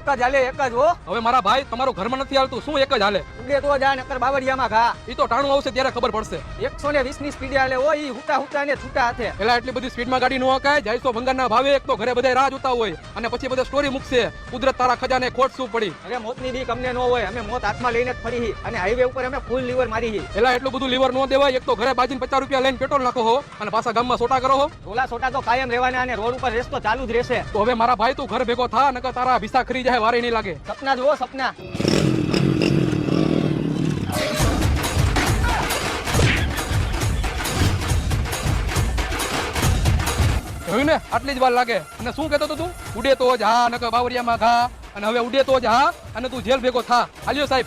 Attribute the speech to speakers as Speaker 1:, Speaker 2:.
Speaker 1: એક જ હાલે, એક જ હો.
Speaker 2: હવે મારા ભાઈ તમારું ઘરમાં નથી હાલતું, શું એક જ હાલે?
Speaker 1: ઉડે તો જા નકર બાવળિયામાં ઘા.
Speaker 2: ઈ તો ટાણું આવશે ત્યારે ખબર પડશે.
Speaker 1: 120 ની સ્પીડે હાલે હો, ઈ હુટા હુટા ને છૂટા હાથે.
Speaker 2: પેલા એટલી બધી સ્પીડમાં ગાડી ન હકાય. 250 ભંગારના ભાવે એક તો ઘરે બધા રાહ જોતા હોય અને પછી બધા સ્ટોરી મૂકશે કુદરત તારા ખજાને ખોટ શું પડી.
Speaker 1: અરે મોતની બીક અમને ન હોય, અમે મોત હાથમાં લઈને જ ફરી હી અને હાઈવે ઉપર અમે ફૂલ લીવર મારી હી.
Speaker 2: પેલા એટલું બધું લીવર ન દેવાય. એક તો ઘરે બાજીને 50 રૂપિયા લઈને પેટ્રોલ નાખો હો અને પાછા ગામમાં સોટા કરો હો.
Speaker 1: રોલા સોટા તો કાયમ રહેવાના અને રોડ ઉપર રેસ તો ચાલુ જ રહેશે.
Speaker 2: તો હવે મારા ભાઈ તું ઘર ભેગો થા, નકર તારા ભીસા ખરી જાય, વારે નહીં લાગે.
Speaker 1: સપના જુઓ સપના.
Speaker 2: જોયું ને, આટલી જ વાર લાગે. અને શું કહેતો હતો તું? ઉડે તો જ હા, નકર બાવરિયામાં ઘા. અને હવે ઉડે તો જ હા અને તું જેલ ભેગો થા. હાલ્યો સાહેબ.